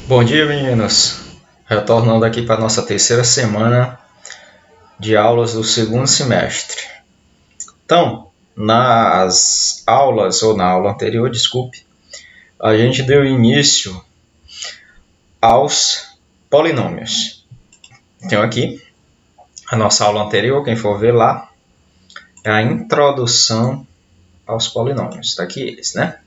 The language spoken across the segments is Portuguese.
Bom dia, meninos! Retornando aqui para a nossa terceira semana de aulas do segundo semestre. Então, nas aulas, ou na aula anterior, desculpe, a gente deu início aos polinômios. Então aqui, a nossa aula anterior, quem for ver lá, é a introdução aos polinômios. Está aqui eles, né?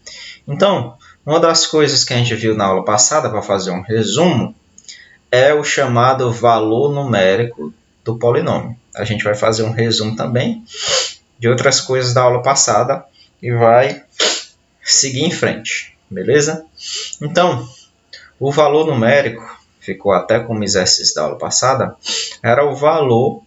Então, uma das coisas que a gente viu na aula passada, para fazer um resumo, é o chamado valor numérico do polinômio. A gente vai fazer um resumo também de outras coisas da aula passada e vai seguir em frente, beleza? Então, o valor numérico, ficou até como exercício da aula passada, era o valor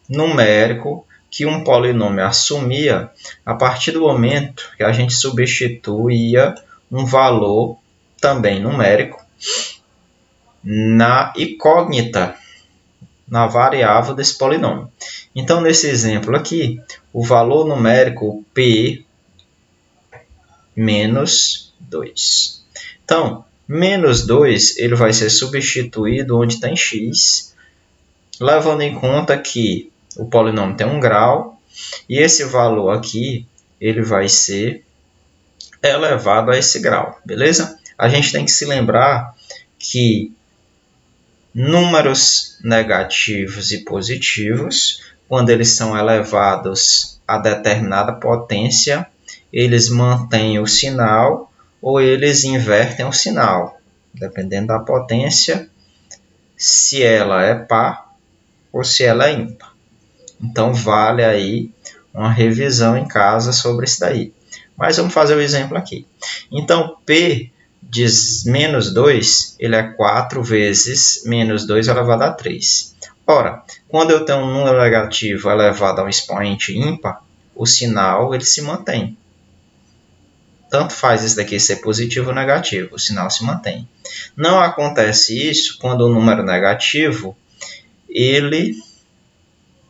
numérico que um polinômio assumia a partir do momento que a gente substituía um valor também numérico na incógnita, na variável desse polinômio. Então, nesse exemplo aqui, o valor numérico P menos 2. Então, menos 2 ele vai ser substituído onde tem x, levando em conta que o polinômio tem 1 grau, e esse valor aqui ele vai ser elevado a esse grau, beleza? A gente tem que se lembrar que números negativos e positivos, quando eles são elevados a determinada potência, eles mantêm o sinal ou eles invertem o sinal, dependendo da potência, se ela é par ou se ela é ímpar. Então, vale aí uma revisão em casa sobre isso daí. Mas vamos fazer o exemplo aqui. Então, P de menos 2, ele é 4 vezes menos 2 elevado a 3. Ora, quando eu tenho um número negativo elevado a um expoente ímpar, o sinal ele se mantém. Tanto faz isso daqui ser positivo ou negativo, o sinal se mantém. Não acontece isso quando o número negativo ele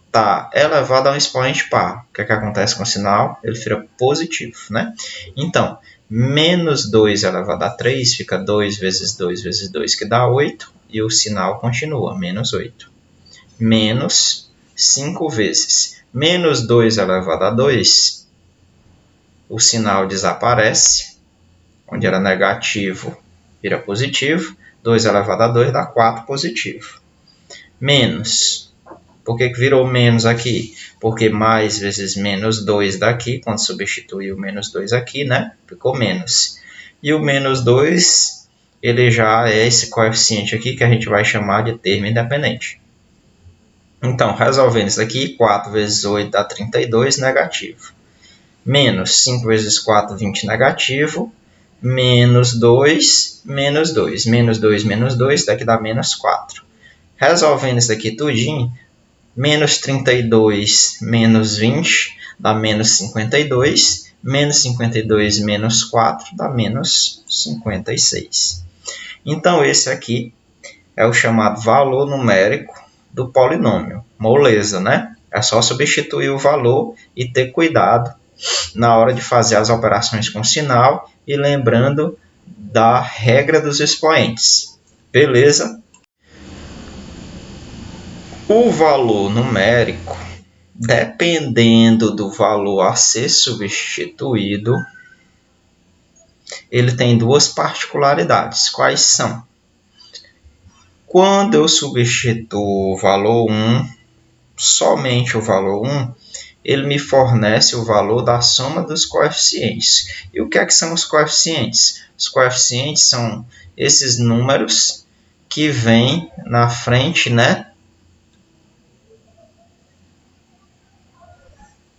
está elevado a um expoente par. O que acontece com o sinal? Ele fica positivo, né? Então, menos 2 elevado a 3 fica 2 vezes 2 vezes 2, que dá 8, e o sinal continua, menos 8. Menos 5 vezes menos 2 elevado a 2, o sinal desaparece, onde era negativo vira positivo, 2 elevado a 2 dá 4 positivo. Menos, por que virou menos aqui? Porque mais vezes menos 2 daqui, quando substituir o menos 2 aqui, né? Ficou menos. E o menos 2, ele já é esse coeficiente aqui que a gente vai chamar de termo independente. Então, resolvendo isso aqui, 4 vezes 8 dá 32, negativo. Menos 5 vezes 4, 20, negativo. Menos 2, menos 2. Menos 2, menos 2, daqui dá menos 4. Resolvendo isso aqui tudinho, menos 32 menos 20 dá menos 52. Menos 52 menos 4 dá menos 56. Então, esse aqui é o chamado valor numérico do polinômio. Moleza, né? É só substituir o valor e ter cuidado na hora de fazer as operações com sinal e lembrando da regra dos expoentes. Beleza? O valor numérico, dependendo do valor a ser substituído, ele tem duas particularidades. Quais são? Quando eu substituo o valor 1, somente o valor 1, ele me fornece o valor da soma dos coeficientes. E o que é que são os coeficientes? Os coeficientes são esses números que vêm na frente, né,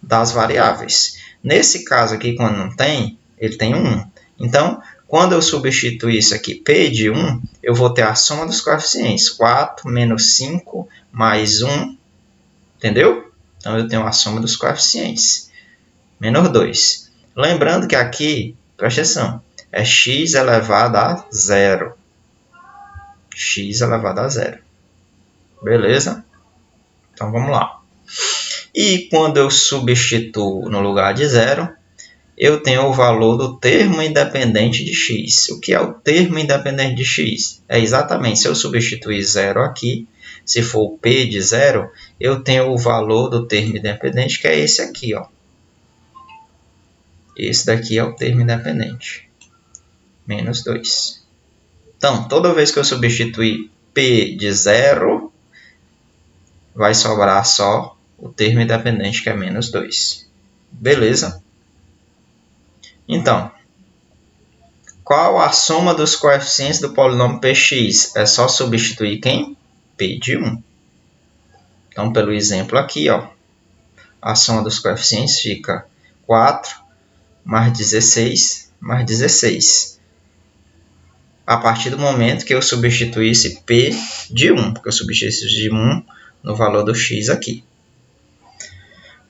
das variáveis. Nesse caso aqui, quando não tem, ele tem 1. Então, quando eu substituir isso aqui, P de 1, eu vou ter a soma dos coeficientes. 4 menos 5 mais 1, entendeu? Então, eu tenho a soma dos coeficientes. Menos 2. Lembrando que aqui, presta atenção, é x elevado a 0. X elevado a 0. Beleza? Então, vamos lá. E quando eu substituo no lugar de 0, eu tenho o valor do termo independente de x. O que é o termo independente de x? É exatamente, se eu substituir 0 aqui, se for p de 0, eu tenho o valor do termo independente, que é esse aqui, ó. Esse daqui é o termo independente, menos 2. Então, toda vez que eu substituir p de 0, vai sobrar só o termo independente, que é menos 2. Beleza? Então, qual a soma dos coeficientes do polinômio px? É só substituir quem? P de 1. Então, pelo exemplo aqui, ó, a soma dos coeficientes fica 4 mais 16 mais 16. A partir do momento que eu substituísse P de 1, porque eu substituísse de 1 no valor do x aqui.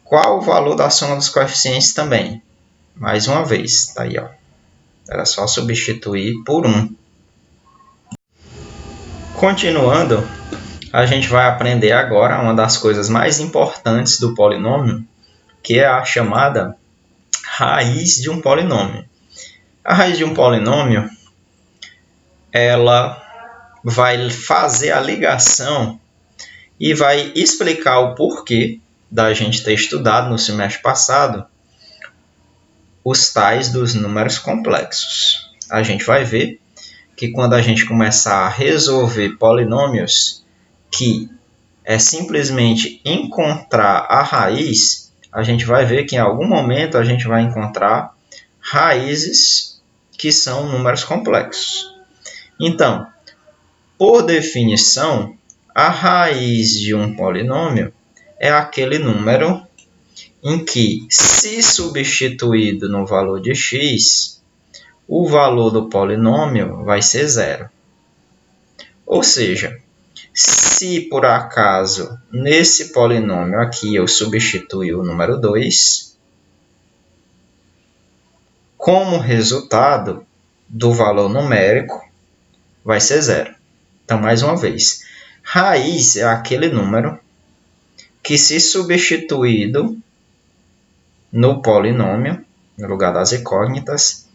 Qual o valor da soma dos coeficientes também? Mais uma vez, tá aí, ó. Era só substituir por 1. Continuando, a gente vai aprender agora uma das coisas mais importantes do polinômio, que é a chamada raiz de um polinômio. A raiz de um polinômio, ela vai fazer a ligação e vai explicar o porquê da gente ter estudado no semestre passado os tais dos números complexos. A gente vai ver que quando a gente começar a resolver polinômios, que é simplesmente encontrar a raiz, a gente vai ver que em algum momento a gente vai encontrar raízes que são números complexos. Então, por definição, a raiz de um polinômio é aquele número em que, se substituído no valor de x, o valor do polinômio vai ser 0. Ou seja, se por acaso nesse polinômio aqui eu substituir o número 2, como resultado do valor numérico vai ser 0. Então, mais uma vez, raiz é aquele número que, se substituído no polinômio, no lugar das incógnitas,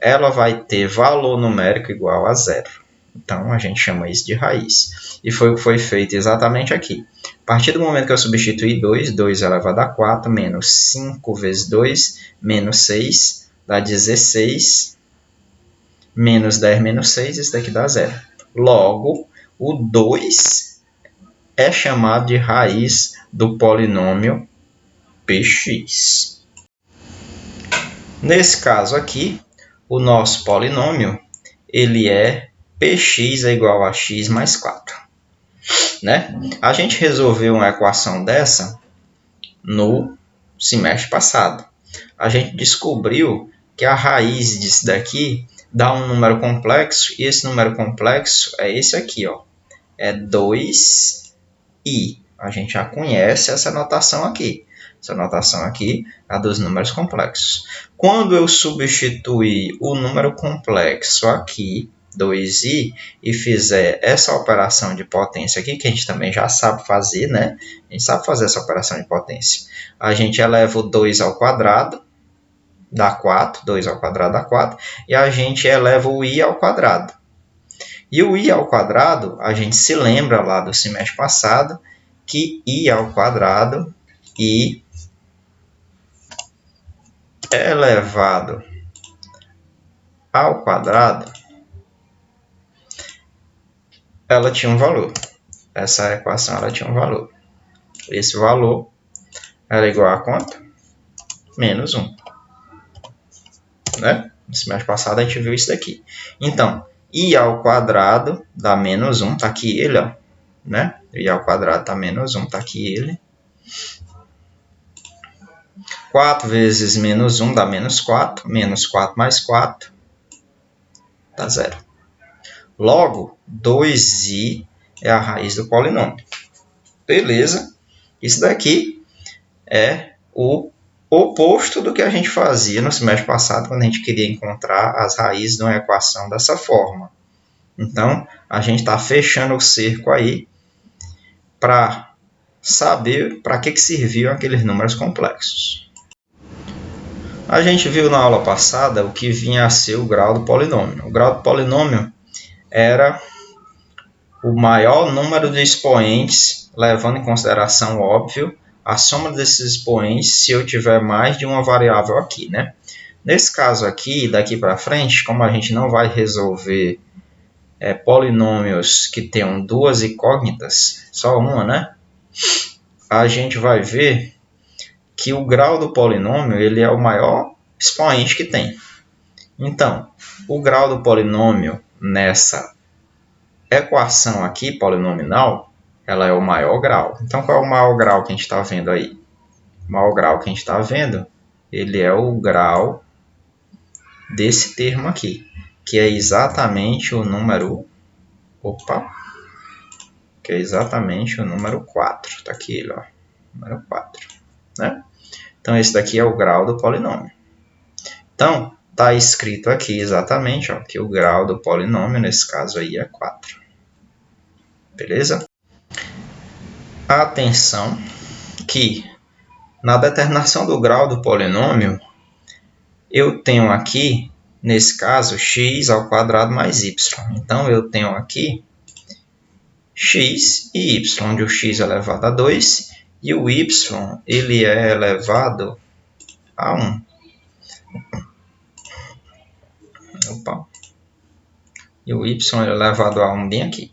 ela vai ter valor numérico igual a 0. Então, a gente chama isso de raiz. E foi o que foi feito exatamente aqui. A partir do momento que eu substituir 2, 2 elevado a 4, menos 5 vezes 2, menos 6, dá 16, menos 10 menos 6, isso daqui dá 0. Logo, o 2 é chamado de raiz do polinômio px. Nesse caso aqui, o nosso polinômio ele é px é igual a x mais 4. Né? A gente resolveu uma equação dessa no semestre passado. A gente descobriu que a raiz disso daqui dá um número complexo, e esse número complexo é esse aqui, ó. É 2i. A gente já conhece essa notação aqui. Essa notação aqui é a dos números complexos. Quando eu substituir o número complexo aqui, 2i, e fizer essa operação de potência aqui, que a gente também já sabe fazer, né? A gente sabe fazer essa operação de potência. A gente eleva o 2 ao quadrado, dá 4, 2 ao quadrado dá 4, e a gente eleva o i ao quadrado. E o i ao quadrado, a gente se lembra lá do semestre passado, que i ao quadrado, i elevado ao quadrado, ela tinha um valor. Essa equação ela tinha um valor. Esse valor era igual a quanto? Menos 1. Né? No semestre passado a gente viu isso daqui. Então, i ao quadrado dá menos 1, tá aqui ele, ó. Né? I ao quadrado dá menos 1, tá aqui ele. 4 vezes menos 1 dá menos 4. Menos 4 mais 4 dá 0. Logo, 2i é a raiz do polinômio. Beleza? Isso daqui é o oposto do que a gente fazia no semestre passado, quando a gente queria encontrar as raízes de uma equação dessa forma. Então, a gente está fechando o cerco aí para saber para que serviam aqueles números complexos. A gente viu na aula passada o que vinha a ser o grau do polinômio. O grau do polinômio era o maior número de expoentes, levando em consideração, óbvio, a soma desses expoentes se eu tiver mais de uma variável aqui, né? Nesse caso aqui, daqui para frente, como a gente não vai resolver polinômios que tenham duas incógnitas, só uma, né? A gente vai ver que o grau do polinômio ele é o maior expoente que tem. Então, o grau do polinômio nessa equação aqui, polinomial, ela é o maior grau. Então, qual é o maior grau que a gente está vendo aí? O maior grau que a gente está vendo, ele é o grau desse termo aqui, que é exatamente o número... que é exatamente o número 4. Está aqui, ó, número 4. Né? Então, esse daqui é o grau do polinômio. Então, está escrito aqui exatamente ó, que o grau do polinômio, nesse caso aí, é 4. Beleza? Atenção que na determinação do grau do polinômio, eu tenho aqui, nesse caso, x ao quadrado mais y. Então, eu tenho aqui x e y, onde o x é elevado a 2 e o y ele é elevado a 1. E o y é elevado a 1 bem aqui.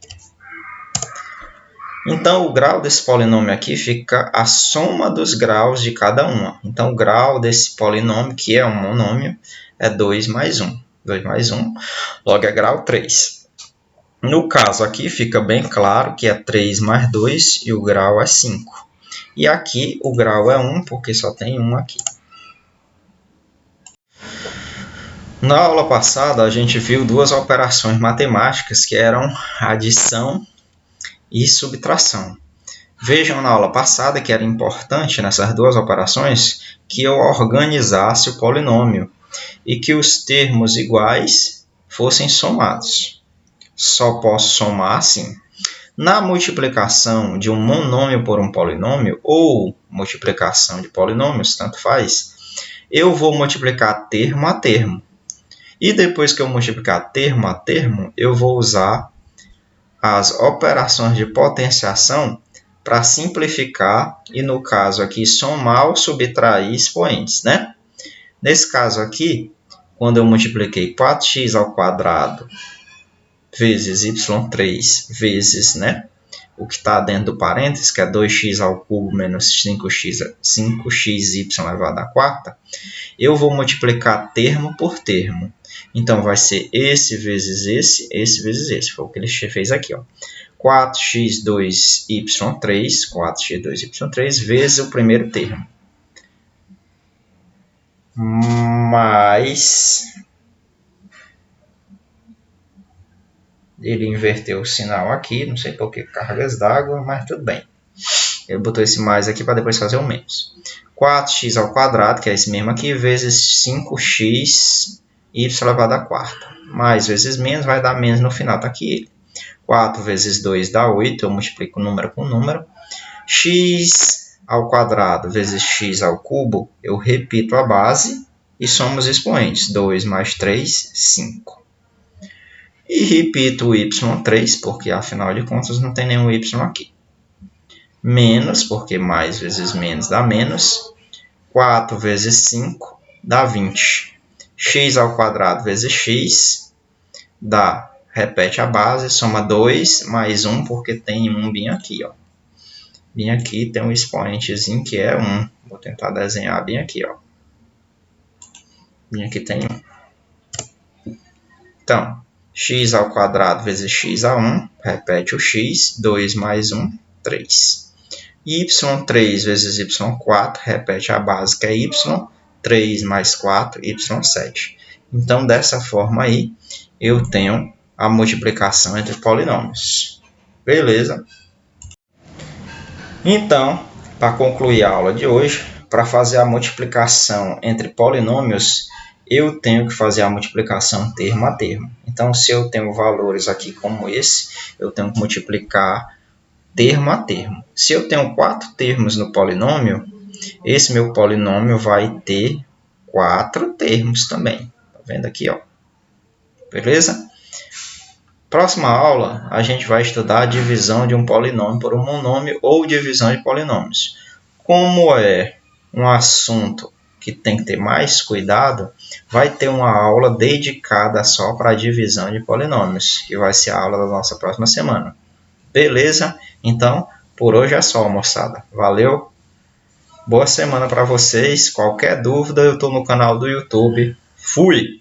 Então, o grau desse polinômio aqui fica a soma dos graus de cada uma. Então, o grau desse polinômio, que é um monômio, é 2 mais 1. 2 mais 1, logo é grau 3. No caso aqui, fica bem claro que é 3 mais 2 e o grau é 5. E aqui o grau é 1, porque só tem 1 aqui. Na aula passada, a gente viu duas operações matemáticas que eram adição e subtração. Vejam na aula passada que era importante nessas duas operações que eu organizasse o polinômio e que os termos iguais fossem somados. Só posso somar assim. Na multiplicação de um monômio por um polinômio ou multiplicação de polinômios, tanto faz, eu vou multiplicar termo a termo. E depois que eu multiplicar termo a termo, eu vou usar as operações de potenciação para simplificar e, no caso aqui, somar ou subtrair expoentes, né? Nesse caso aqui, quando eu multipliquei 4x ao quadrado vezes y3 vezes, né, o que está dentro do parênteses, que é 2x ao cubo menos 5xy elevado à quarta, eu vou multiplicar termo por termo. Então, vai ser esse vezes esse vezes esse. Foi o que ele fez aqui, ó. 4x2y3 vezes o primeiro termo. Mas ele inverteu o sinal aqui, não sei por que cargas d'água, mas tudo bem. Ele botou esse mais aqui para depois fazer o menos. 4x ao quadrado, que é esse mesmo aqui, vezes 5x y elevado à quarta. Mais vezes menos vai dar menos no final, está aqui ele. 4 vezes 2 dá 8, eu multiplico número com número. X ao quadrado vezes x ao cubo, eu repito a base e somo os expoentes. 2 mais 3, 5. E repito o y3, porque afinal de contas não tem nenhum y aqui. Menos, porque mais vezes menos dá menos. 4 vezes 5 dá 20. X ao quadrado vezes x dá, repete a base, soma 2 mais 1, porque tem 1 bem aqui, ó. Bem aqui tem um expoentezinho que é 1. Vou tentar desenhar bem aqui, ó. Bem aqui tem 1. Então, x ao quadrado vezes x a 1, repete o x, 2 mais 1, 3. y3 vezes y4, repete a base que é y, 3 mais 4, y7. Então, dessa forma aí, eu tenho a multiplicação entre polinômios. Beleza? Então, para concluir a aula de hoje, para fazer a multiplicação entre polinômios, eu tenho que fazer a multiplicação termo a termo. Então, se eu tenho valores aqui como esse, eu tenho que multiplicar termo a termo. Se eu tenho 4 termos no polinômio, esse meu polinômio vai ter 4 termos também. Tá vendo aqui, ó? Beleza? Próxima aula, a gente vai estudar a divisão de um polinômio por um monômio ou divisão de polinômios. Como é um assunto que tem que ter mais cuidado, vai ter uma aula dedicada só para a divisão de polinômios, que vai ser a aula da nossa próxima semana. Beleza? Então, por hoje é só, moçada. Valeu! Boa semana para vocês. Qualquer dúvida, eu estou no canal do YouTube. Fui!